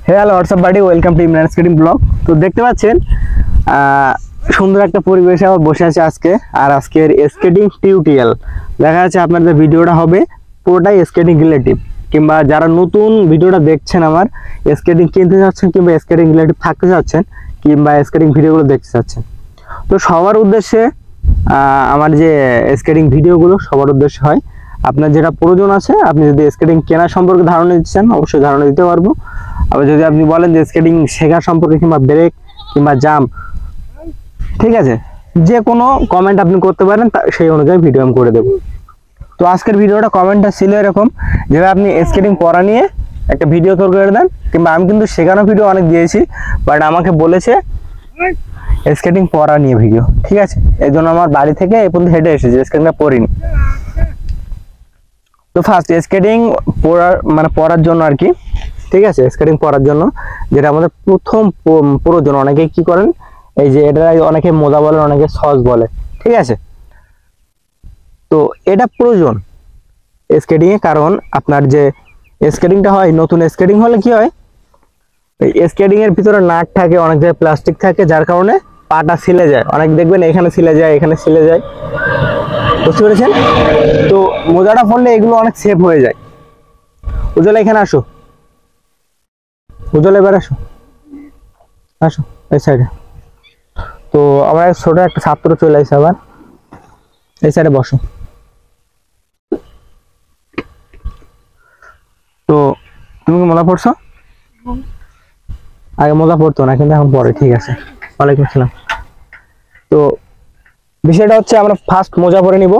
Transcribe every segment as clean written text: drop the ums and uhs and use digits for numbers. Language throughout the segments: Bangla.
Hello WhatsApp buddy, welcome to Imran skating blog. তো দেখতে পাচ্ছেন সুন্দর একটা পরিবেশে আবার বসে আছে আজকে। আর আজকের স্কেটিং টিউটোরিয়াল দেখা যাচ্ছে আপনাদের ভিডিওটা হবে পুরোটাই স্কেটিং রিলেটিভ, কিংবা যারা নতুন ভিডিওটা দেখছেন আমার স্কেটিং কিনতে চাচ্ছেন কিংবা স্কেটিং রিলেটিভ থাকতে চাচ্ছেন কিংবা স্কেটিং ভিডিওগুলো দেখতে চাচ্ছেন, তো সবার উদ্দেশ্যে আমার যে স্কেটিং ভিডিওগুলো সবার উদ্দেশ্যে হয়। আপনার যেটা প্রয়োজন আছে, আপনি যদি স্কেটিং কেনা সম্পর্কে ধারণা দিতে চান অবশ্যই ধারণা দিতে পারবো। আবার যদি আপনি বলেন যে স্কেটিং শেখা সম্পর্কে কিংবা ব্রেক কিংবা জাম্প, ঠিক আছে, যে কোনো কমেন্ট আপনি করতে পারেন, সেই অনুযায়ী ভিডিও আমি করে দেবো। তো আজকের ভিডিওটা কমেন্টটা ছিল এরকম, যেভাবে আপনি স্কেটিং পড়া নিয়ে একটা ভিডিও তৈরি করে দেন, কিংবা আমি কিন্তু শেখানো ভিডিও অনেক দিয়েছি, বাট আমাকে বলেছে স্কেটিং পড়া নিয়ে ভিডিও, ঠিক আছে। এই জন্য আমার বাড়ি থেকে এই পর্যন্ত হেঁটে এসেছি, স্কেটিংটা পড়িনি। তো ফার্স্ট স্কেটিং পড়ার জন্য আর কি, ঠিক আছে, স্কেটিং পড়ার জন্য যেটা আমাদের প্রথম প্রয়োজন, অনেকে কি করেন, এই যে এটা অনেকে মোজা বলে, অনেকে সস বলে, ঠিক আছে। তো এটা প্রয়োজন স্কেটিং এ, কারণ আপনার যে স্কেটিংটা হয়, নতুন স্কেটিং হলে কি হয়, স্কেটিং এর ভিতরে নাট থাকে, অনেক জায়গায় প্লাস্টিক থাকে, যার কারণে পাটা ছিলে যায়। অনেক দেখবেন এখানে ছিলে যায়, এখানে ছিলে যায়, বুঝতে পেরেছেন। তো মোজাটা পরলে এগুলো অনেক সেফ হয়ে যায়। উজ্জ্বল এখানে আসো, উজ্জ্বল এবার আসো, আসো এই সাইডে। তো আমার ছোট একটা ছাত্র চলে আসছে, আবার এই সাইডে বসো। তো তুমি কি মোজা পড়ছো? আগে মোজা পড়তো না, কিন্তু এখন পরে, ঠিক আছে। ওয়ালাইকুম আসসালাম। তো বিষয়টা হচ্ছে আমরা ফার্স্ট মোজা পরে নিব,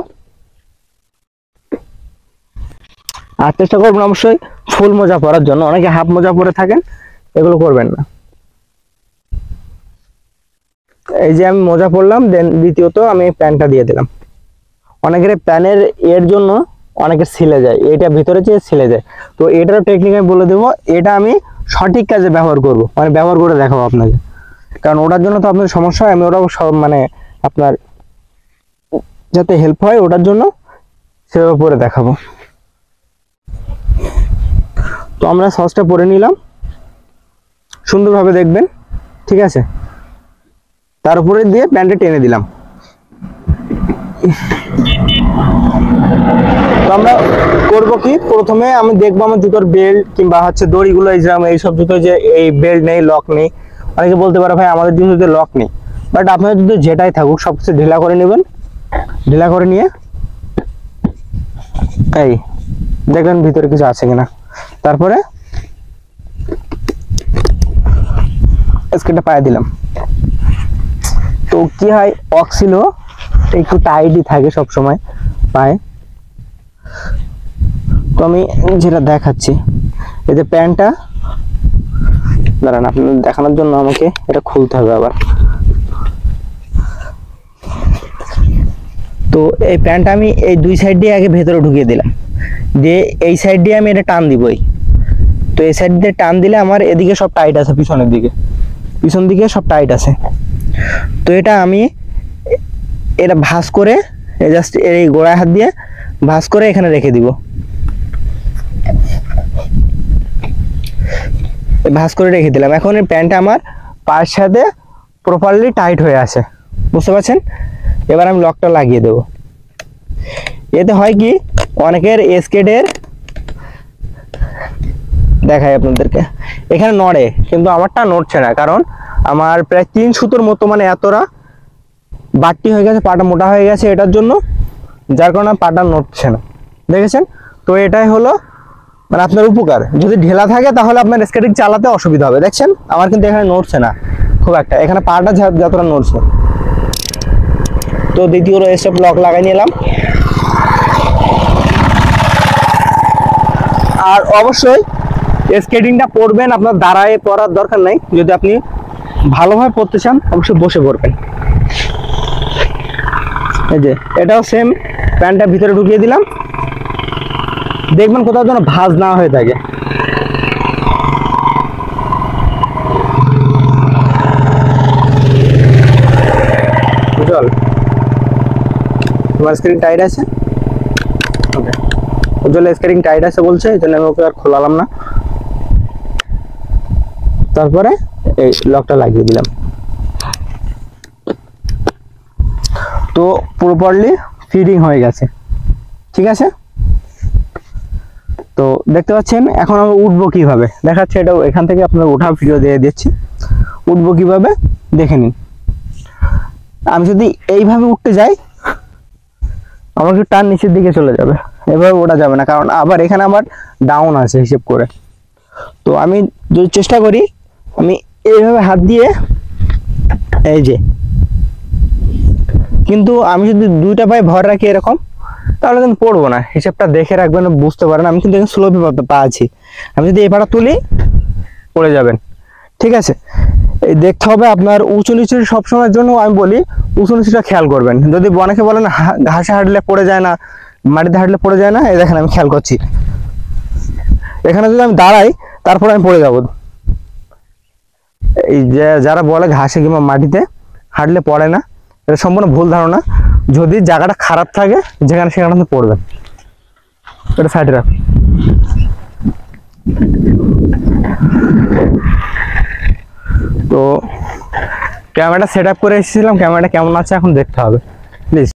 আর চেষ্টা করবেন অবশ্যই ফুল মোজা পরার জন্য। অনেকে হাফ মোজা পরে থাকেন, এগুলো করবেন না। এই যে আমি মোজা পরলাম, দেন দ্বিতীয়ত আমি প্যান্টটা দিয়ে দিলাম। অনেকের প্যানের এর জন্য অনেকের ছিলে যায়, এটা ভিতরে যে ছিলে যায়। তো এটারও টেকনিক আমি বলে দেবো, এটা আমি সঠিক কাজে ব্যবহার করব, মানে ব্যবহার করে দেখাবো আপনাকে, কারণ ওটার জন্য তো আপনার সমস্যা হয়, আমি ওটাও সব মানে আপনার যাতে হেল্প হয় ওটার জন্য সেভাবে পরে দেখাবো। তো আমরা সসটা পরে নিলাম, সুন্দরভাবে দেখবেন, ঠিক আছে। তার উপরে দিয়ে প্যান্টটা টেনে দিলাম। তো আমরা করবো কি, প্রথমে আমি দেখবো আমার জুতোর বেল্ট কিংবা হচ্ছে দড়িগুলো, এইসব জুতো যে এই বেল্ট নেই, লক নেই। অনেকে বলতে পারে ভাই আমাদের জুতোতে লক নেই, বাট আপনাদের জুতো যেটাই থাকুক সবকিছু ঢিলা করে নেবেন। ঢিলা করে নিয়ে এই দেখবেন ভিতরে কিছু আছে কিনা। তারপরে স্কেটটা পায়ে দিলাম। তো কি হয়, অক্সিল একটু টাইটই থাকে সব সময় পায়ে। তো আমি যেটা দেখাচ্ছি, এই যে প্যান্টটা, দাঁড়ান আপনাদের দেখানোর জন্য আমাকে এটা খুলতে হবে আবার। তো এই প্যান্টটা আমি এই দুই সাইড দিয়ে আগে ভেতরে ঢুকিয়ে দিলাম, দিয়ে এই সাইড দিয়ে আমি এটা টান দিবই। তো এই সাইড দিয়ে টান দিলে আমার এদিকে সব টাইট আছে, পিছনের দিকে, পিছন দিকে সব টাইট আছে। তো এটা আমি এটা ভাঁজ করে জাস্ট এই গোড়ায় হাত দিয়ে ভাঁজ করে এখানে রেখে দিব। ভাঁজ করে রেখে দিলাম। এখন এই প্যান্টটা আমার পায়ের সাথে প্রপারলি টাইট হয়ে আছে, বুঝতে পারছেন। এবার আমি লকটা লাগিয়ে দেব। এতে হয় কি, অনেকের স্কেটের দেখাই আপনাদেরকে, এখানে নড়ে, কিন্তু আমারটা নড়ছে না, কারণ আমার প্রায় 3 সুতোর মতো, মানে এতটা বাড়তি হয়ে গেছে, পাটা মোটা হয়ে গেছে এটার জন্য, যার কারণে পাটা নড়ছে না, দেখেছেন। তো এটাই হলো মানে আপনার উপকার। যদি ঢেলা থাকে তাহলে আপনার স্কেটিং চালাতে অসুবিধা হবে, দেখছেন আমার কিন্তু এখানে নড়ছে না খুব একটা, এখানে পাটা যতটা নড়ছে। তো দ্বিতীয় স্টেপ লক লাগাই নিলাম। আর অবশ্যই স্কেটিংটা পড়বেন, আপনার দাঁড়ায় পড়ার দরকার নাই। যদি আপনি ভালোভাবে পড়তে চান অবশ্যই বসে পড়বেন। এই যে এটাও সেম, প্যান্টটা ভিতরে ঢুকিয়ে দিলাম, দেখবেন কোথাও যেন ভাঁজ না হয়ে থাকে। চল, তোমার স্কেটিং টাইট আছে, ওকে, উজ্জ্বল স্কেটিং টাইট আছে বলছে, এই জন্য আমি ওকে আর খোলালাম না। তারপরে এই লকটা লাগিয়ে দিলাম। তো প্রপারলি ফিটিং হয়ে গেছে, ঠিক আছে। তো দেখতে পাচ্ছেন এখন আমি উঠবো কিভাবে দেখাচ্ছে, এটা এখান থেকে আপনার ওঠা ভিডিও দিয়ে দিচ্ছি। উঠবো কিভাবে দেখে নিন। আমি যদি এইভাবে উঠতে যাই আমার একটু টান নিচের দিকে চলে যাবে, এভাবে ওঠা যাবে না, কারণ আবার এখানে আমার ডাউন আছে হিসেব করে। তো আমি যদি চেষ্টা করি, আমি এইভাবে হাত দিয়ে এই যে, কিন্তু আমি যদি দুইটা পায়ে ভর রাখি এরকম, তাহলে কিন্তু পড়বো না। হিসেবটা দেখে রাখবেন, বুঝতে পারেন। আমি কিন্তু এখন স্লোপে পা আছি, আমি যদি এই পাটা তুলি পড়ে যাবেন, ঠিক আছে। এই দেখতে হবে আপনার উঁচু নিচু সবসময়ের জন্য আমি বলি উঁচু নিচুটা খেয়াল করবেন। যদি অনেকে বলেন ঘাসে হাঁটলে পড়ে যায় না, মাটিতে হাঁটলে পড়ে যায় না, এই দেখেন আমি খেয়াল করছি, এখানে যদি আমি দাঁড়াই তারপরে আমি পড়ে যাব। এই যে যারা বলে ঘাসে কিংবা মাটিতে হাঁটলে পড়ে না, এটা সম্পূর্ণ ভুল ধারণা। যদি জায়গাটা খারাপ থাকে যেখানে সেখানে আপনি পড়বেন। এটা সাইডে রাখ। তো ক্যামেরাটা সেট আপ করে এসেছিলাম, ক্যামেরাটা কেমন আছে এখন দেখতে হবে প্লিজ।